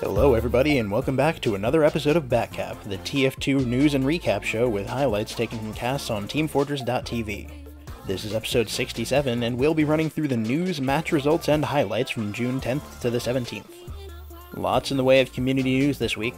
Hello everybody and welcome back to another episode of Backcap, the TF2 news and recap show with highlights taken from casts on TeamFortress.tv. This is episode 67 and we'll be running through the news, match results, and highlights from June 10th to the 17th. Lots in the way of community news this week.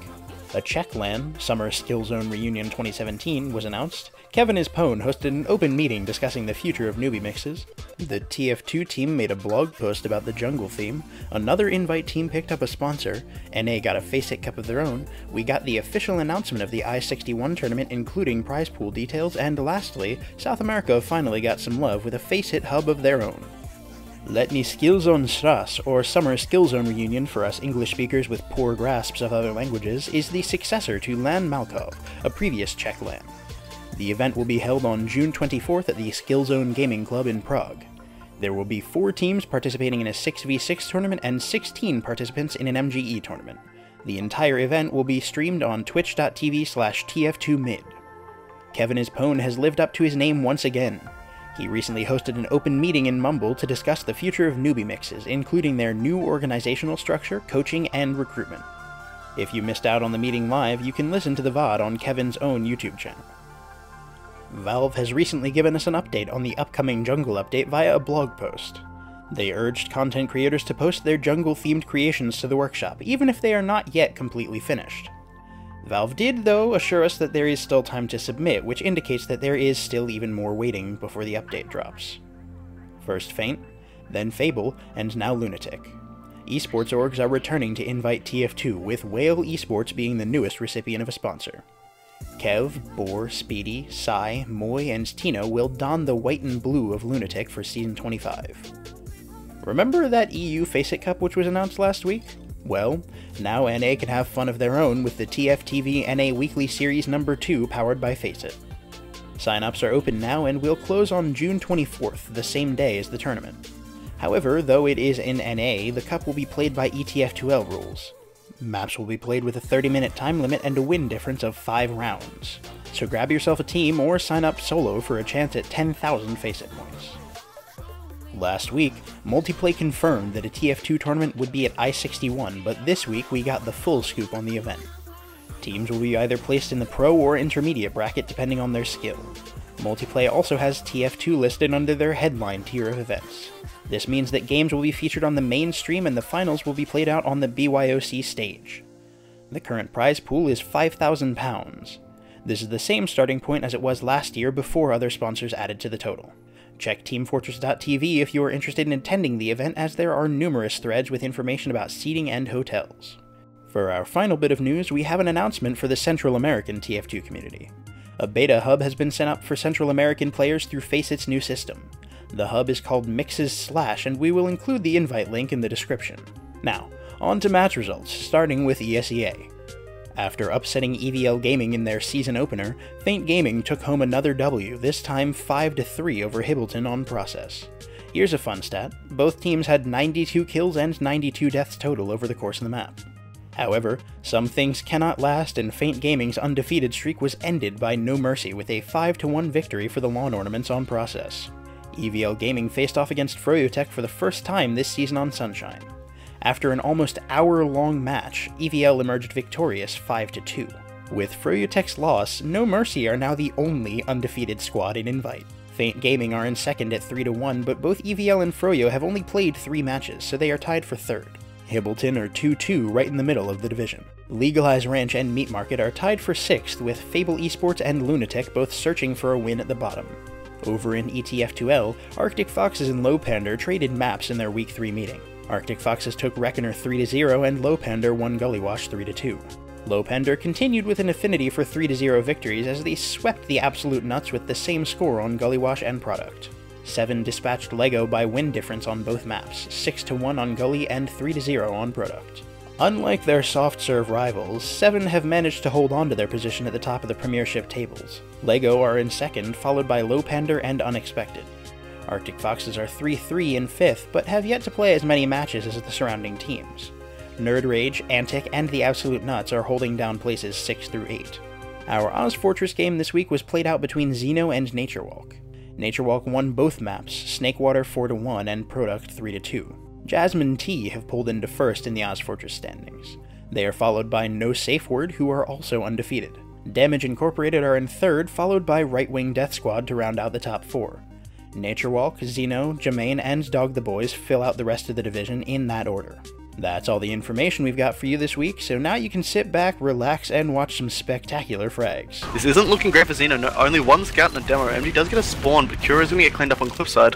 A Czech LAN, Summer SkillZone Reunion 2017, was announced. Kevin Ispone hosted an open meeting discussing the future of Newbie Mixes. The TF2 team made a blog post about the jungle theme. Another invite team picked up a sponsor. NA got a FACEIT Cup of their own. We got the official announcement of the I-61 tournament, including prize pool details. And lastly, South America finally got some love with a FACEIT hub of their own. Letni SkillZone sraz, or Summer SkillZone Reunion for us English speakers with poor grasps of other languages, is the successor to LAN Malkov, a previous Czech LAN. The event will be held on June 24th at the SkillZone Gaming Club in Prague. There will be 4 teams participating in a 6v6 tournament and 16 participants in an MGE tournament. The entire event will be streamed on twitch.tv/tf2mid. Kevin Ispone has lived up to his name once again. He recently hosted an open meeting in Mumble to discuss the future of Newbie Mixes, including their new organizational structure, coaching, and recruitment. If you missed out on the meeting live, you can listen to the VOD on Kevin's own YouTube channel. Valve has recently given us an update on the upcoming jungle update via a blog post. They urged content creators to post their jungle-themed creations to the workshop, even if they are not yet completely finished. Valve did, though, assure us that there is still time to submit, which indicates that there is still even more waiting before the update drops. First FACEIT, then Fable, and now LunatiK. Esports orgs are returning to invite TF2, with Whale Esports being the newest recipient of a sponsor. Kev, Boar, Speedy, Sai, Moy, and Tino will don the white and blue of LunatiK for Season 25. Remember that EU FACEIT Cup which was announced last week? Well, now NA can have fun of their own with the TFTV NA Weekly Series No. 2 powered by FACEIT. Sign-ups are open now and will close on June 24th, the same day as the tournament. However, though it is in NA, the Cup will be played by ETF2L rules. Maps will be played with a 30-minute time limit and a win difference of 5 rounds. So grab yourself a team or sign up solo for a chance at 10,000 FACEIT points. Last week, Multiplay confirmed that a TF2 tournament would be at I-61, but this week we got the full scoop on the event. Teams will be either placed in the pro or intermediate bracket depending on their skill. Multiplay also has TF2 listed under their headline tier of events. This means that games will be featured on the main stream and the finals will be played out on the BYOC stage. The current prize pool is £5,000. This is the same starting point as it was last year before other sponsors added to the total. Check TeamFortress.tv if you are interested in attending the event, as there are numerous threads with information about seating and hotels. For our final bit of news, we have an announcement for the Central American TF2 community. A beta hub has been sent up for Central American players through FACEIT's new system. The hub is called Mixes/, and we will include the invite link in the description. Now, on to match results, starting with ESEA. After upsetting EVL Gaming in their season opener, Feint Gaming took home another W, this time 5-3 over Hibbleton on process. Here's a fun stat: both teams had 92 kills and 92 deaths total over the course of the map. However, some things cannot last, and Feint Gaming's undefeated streak was ended by No Mercy with a 5-1 victory for the lawn ornaments on process. EVL Gaming faced off against FACEIT for the first time this season on Sunshine. After an almost hour-long match, EVL emerged victorious 5-2. With FACEIT's loss, No Mercy are now the only undefeated squad in Invite. Feint Gaming are in second at 3-1, but both EVL and FACEIT have only played 3 matches, so they are tied for third. Hibbleton are 2-2 right in the middle of the division. Legalize Ranch and Meat Market are tied for 6th, with Fable Esports and LunatiK both searching for a win at the bottom. Over in ETF2L, Arctic Foxes and Lopander traded maps in their Week 3 meeting. Arctic Foxes took Reckoner 3-0 and Lopander won Gullywash 3-2. Lopander continued with an affinity for 3-0 victories as they swept the absolute nuts with the same score on Gullywash and Product. 7 dispatched Lego by win difference on both maps, 6-1 on Gully and 3-0 on Product. Unlike their soft-serve rivals, 7 have managed to hold on to their position at the top of the Premiership tables. Lego are in second, followed by Lopander and Unexpected. Arctic Foxes are 3-3 in 5th, but have yet to play as many matches as the surrounding teams. Nerd Rage, Antic, and the Absolute Nuts are holding down places 6-8. Our OzFortress game this week was played out between Xeno and Naturewalk. Naturewalk won both maps, Snakewater 4-1 and Product 3-2. Jasmine T have pulled into first in the OzFortress standings. They are followed by No Safe Word, who are also undefeated. Damage Incorporated are in 3rd, followed by Right Wing Death Squad to round out the top 4. Naturewalk, Xeno, Jermaine, and Dog the Boys fill out the rest of the division in that order. That's all the information we've got for you this week, so now you can sit back, relax, and watch some spectacular frags. This isn't looking great for Xeno. No, only one scout and a demo. MD does get a spawn, but Cura's gonna get cleaned up on Cliffside.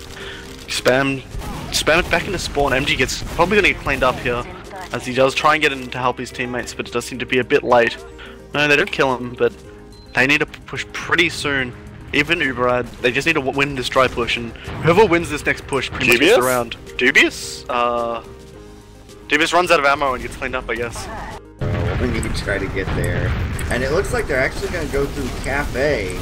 Spam it back into spawn. MG gets probably gonna get cleaned up here, as he does try and get in to help his teammates, but it does seem to be a bit late. No, they don't kill him, but they need to push pretty soon. Even Uberad, they just need to win this dry push, and whoever wins this next push pretty much gets the round. Dubious? Dubious runs out of ammo and gets cleaned up, I guess. We need to try to get there. And it looks like they're actually going to go through Cafe.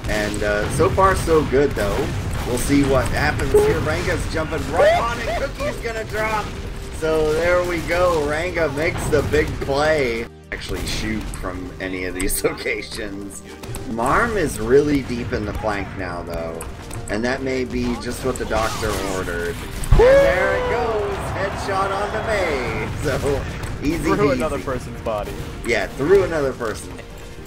And so far so good though. We'll see what happens here. Ranga's jumping right on it. Cookie's going to drop. So there we go. Ranga makes the big play. Actually shoot from any of these locations. Marm is really deep in the flank now though. And that may be just what the doctor ordered. And there it goes. Headshot onto May. So easy through peasy. Another person's body. Yeah, through another person.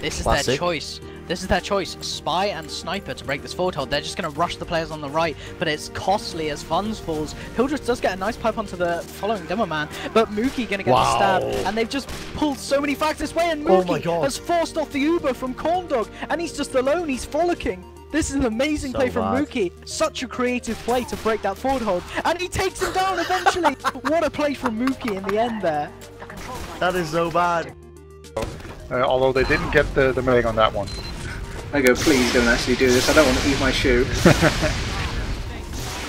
This is their choice. This is their choice. Spy and Sniper to break this foothold. They're just going to rush the players on the right, but it's costly as funds falls. Hildreth does get a nice pipe onto the following demo man, but Mookie going to get a stab, and they've just pulled so many facts this way, and Mookie has forced off the Uber from Corndog, and he's just alone. He's frolicking. This is an amazing play from Mookie. Such a creative play to break that forward hold. And he takes him down eventually. What a play from Mookie in the end there. That is so bad. Although they didn't get the melee on that one. I go, please don't actually do this. I don't want to eat my shoe.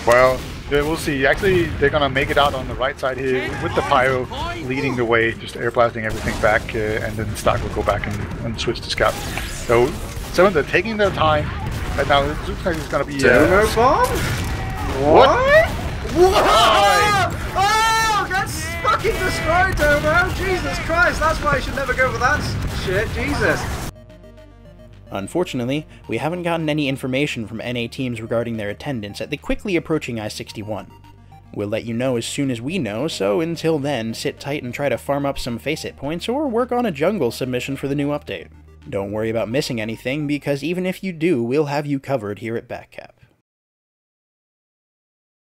Well, we'll see. Actually, they're going to make it out on the right side here with the Pyro leading the way, just air blasting everything back, and then Stark will go back and switch to Scout. So, they're taking their time. And now it looks like it's gonna be Domo bomb? What? Oh, that's fucking destroyed, Domo! Jesus Christ, that's why I should never go for that shit, Jesus. Unfortunately, we haven't gotten any information from NA teams regarding their attendance at the quickly approaching I-61. We'll let you know as soon as we know, so until then, sit tight and try to farm up some FACEIT points or work on a jungle submission for the new update. Don't worry about missing anything, because even if you do, we'll have you covered here at Backcap.